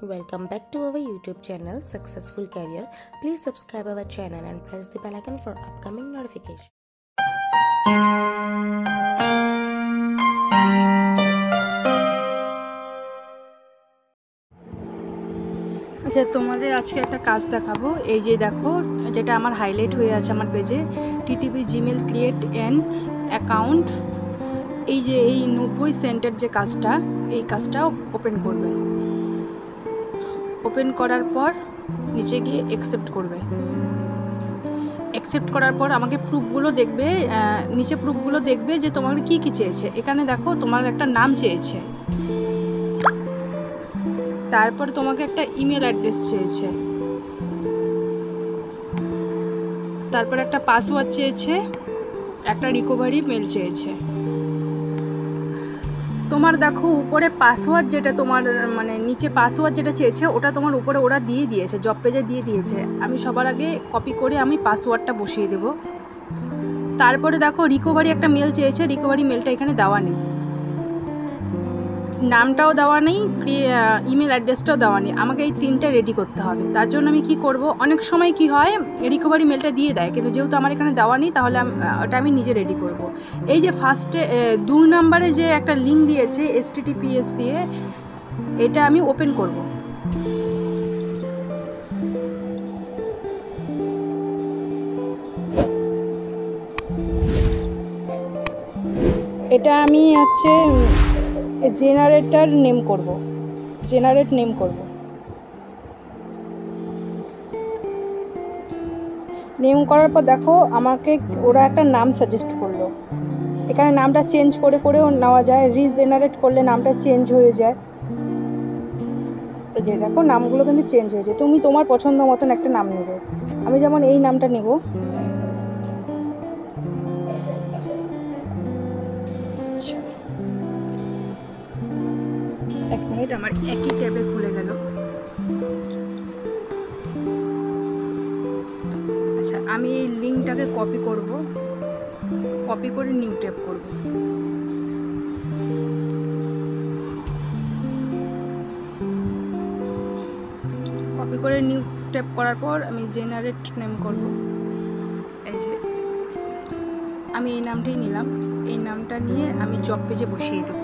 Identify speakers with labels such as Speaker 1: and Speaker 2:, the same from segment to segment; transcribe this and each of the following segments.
Speaker 1: Welcome back to our YouTube channel Successful Career. Please subscribe our channel and press the bell icon for upcoming notifications.
Speaker 2: আচ্ছা, তোমাদের আজকে একটা কাজ দেখাবো। এই যে দেখো, যেটা আমার হাইলাইট হয়ে আছে আমার পেজে, TTP Gmail create an account. এই যে এই 90 সেন্টের যে কাজটা, এই কাজটা ওপেন করবে। ওপেন করার পর নিচে গিয়ে অ্যাকসেপ্ট করবে। অ্যাকসেপ্ট করার পর আমাকে প্রুফগুলো দেখবে, নিচে প্রুফগুলো দেখবে যে তোমার কি কি চেয়েছে। এখানে দেখো তোমার একটা নাম চেয়েছে, তারপর তোমাকে একটা ইমেল অ্যাড্রেস চেয়েছে, তারপর একটা পাসওয়ার্ড চেয়েছে, একটা রিকভারি মেল চেয়েছে। তোমার দেখো উপরে পাসওয়ার্ড যেটা তোমার মানে নিচে পাসওয়ার্ড যেটা চেয়েছে ওটা তোমার উপরে ওরা দিয়ে দিয়েছে, জব পেজে দিয়ে দিয়েছে। আমি সবার আগে কপি করে আমি পাসওয়ার্ডটা বসিয়ে দেব। তারপরে দেখো রিকভারি একটা মেল চেয়েছে, রিকভারি মেলটা এখানে দেওয়া নেই, নামটাও দেওয়া নেই, ইমেল অ্যাড্রেসটাও দেওয়া নেই। আমাকে এই তিনটা রেডি করতে হবে। তার জন্য আমি কি করব, অনেক সময় কি হয় রিকভারি মেলটা দিয়ে দেয়, কিন্তু যেহেতু আমার এখানে দেওয়া নেই তাহলে ওটা আমি নিজে রেডি করব। এই যে ফার্স্টে 2 নম্বরে যে একটা লিঙ্ক দিয়েছে HTTPS দিয়ে, এটা আমি ওপেন করব। এটা আমি হচ্ছে জেনারেটর নেম করব, জেনারেট নেম করব। নেম করার পর দেখো আমাকে ওরা একটা নাম সাজেস্ট করলো। এখানে নামটা চেঞ্জ করে করেও নেওয়া যায়, রিজেনারেট করলে নামটা চেঞ্জ হয়ে যায়। যে দেখো নামগুলো কিন্তু চেঞ্জ হয়ে যায়, তুমি তোমার পছন্দ মতন একটা নাম নেবে। আমি যেমন এই নামটা নেব। এক মিনিট, আমার একই ট্যাবে খুলে গেল। আচ্ছা, আমি এই লিঙ্কটাকে কপি করব, কপি করে নিউ ট্যাব করব। কপি করে নিউ ট্যাব করার পর আমি জেনারেট নেম করব। এই যে আমি এই নামটাই নিলাম, এই নামটা নিয়ে আমি জব পেজে বসিয়ে দেব।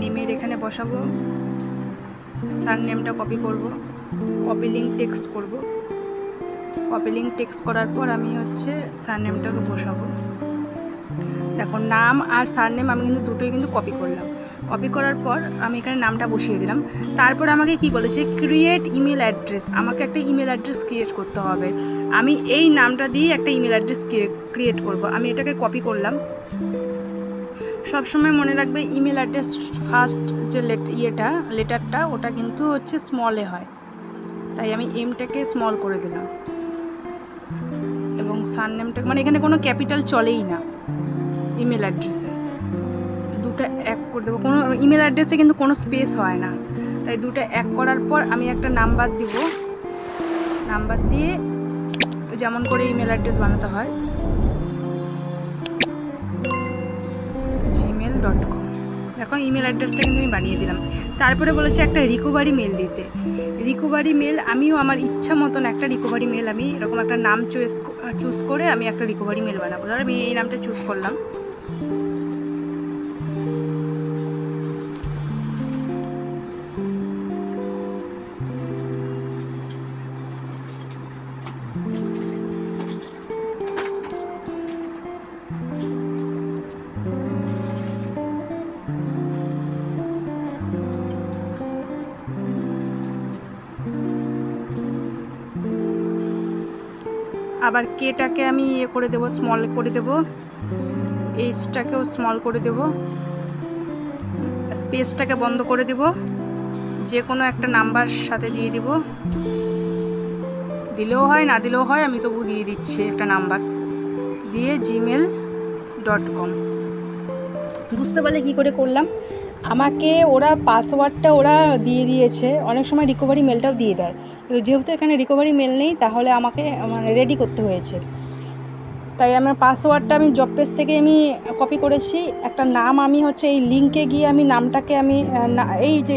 Speaker 2: নেমের এখানে বসাবো, সার নেমটা কপি করব, কপি লিঙ্ক টেক্সট করব। কপি লিঙ্ক টেক্সট করার পর আমি হচ্ছে সার নেমটাকে বসাবো। দেখো নাম আর সার নেম আমি কিন্তু দুটোই কিন্তু কপি করলাম। কপি করার পর আমি এখানে নামটা বসিয়ে দিলাম। তারপর আমাকে কি বলেছে, ক্রিয়েট ইমেল অ্যাড্রেস। আমাকে একটা ইমেল অ্যাড্রেস ক্রিয়েট করতে হবে। আমি এই নামটা দিয়ে একটা ইমেল অ্যাড্রেস ক্রিয়েট করব। আমি এটাকে কপি করলাম। সবসময় মনে রাখবে ইমেল অ্যাড্রেস ফার্স্ট যে লেটারটা ওটা কিন্তু হচ্ছে স্মলে হয়, তাই আমি এমটাকে স্মল করে দিলাম। এবং সারনেমটা মানে এখানে কোনো ক্যাপিটাল চলেই না ইমেল অ্যাড্রেসে, দুটো এক করে দেবো। কোনো ইমেল অ্যাড্রেসে কিন্তু কোনো স্পেস হয় না, তাই দুটো এক করার পর আমি একটা নাম্বার দিব। নাম্বার দিয়ে যেমন করে ইমেল অ্যাড্রেস বানাতে হয় gmail.com। দেখো ইমেল অ্যাড্রেসটা কিন্তু আমি বানিয়ে দিলাম। তারপরে বলেছে একটা রিকভারি মেল দিতে। রিকভারি মেল আমিও আমার ইচ্ছা মতন একটা রিকভারি মেল, আমি এরকম একটা নাম চুজ করে আমি একটা রিকভারি মেল বানাবো। ধরো আমি এই নামটা চুজ করলাম। আবার কেটাকে আমি করে দেবো, স্মল করে দেবো। এইচটাকেও স্মল করে দেবো। স্পেসটাকে বন্ধ করে দেব। যে কোনো একটা নাম্বার সাথে দিয়ে দিব, দিলেও হয় না দিলেও হয়, আমি তবু দিয়ে দিচ্ছি একটা নাম্বার দিয়ে gmail.com। বুঝতে পারলে কী করে করলাম? আমাকে ওরা পাসওয়ার্ডটা ওরা দিয়ে দিয়েছে, অনেক সময় রিকভারি মেলটাও দিয়ে দেয়, কিন্তু যেহেতু এখানে রিকভারি মেল নেই তাহলে আমাকে মানে রেডি করতে হয়েছে। তাই আমার পাসওয়ার্ডটা আমি জব পেজ থেকে আমি কপি করেছি। একটা নাম আমি হচ্ছে এই লিঙ্কে গিয়ে আমি নামটাকে আমি এই যে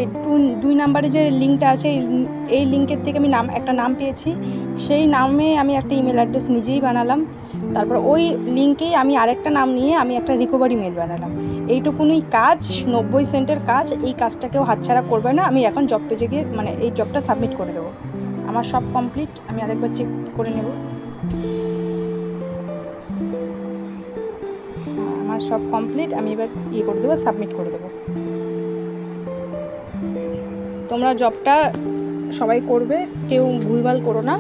Speaker 2: 2 নাম্বারে যে লিঙ্কটা আছে এই লিঙ্কের থেকে আমি একটা নাম পেয়েছি, সেই নামে আমি একটা ইমেল অ্যাড্রেস নিজেই বানালাম। তারপর ওই লিঙ্কেই আমি আরেকটা নাম নিয়ে আমি একটা রিকভারি মেল বানালাম। এইটুকুনই কাজ, 90 সেন্টের কাজ। এই কাজটাকেও হাতছাড়া করবে না। আমি এখন জব পেজে গিয়ে এই জবটা সাবমিট করে দেবো। আমার সব কমপ্লিট। আমি আরেকবার চেক করে নেব। আমার সব কমপ্লিট। আমি এবার করে দেবো, সাবমিট করে দেবো। তোমরা জবটা সবাই করবে, কেউ ভুলভাল করো না।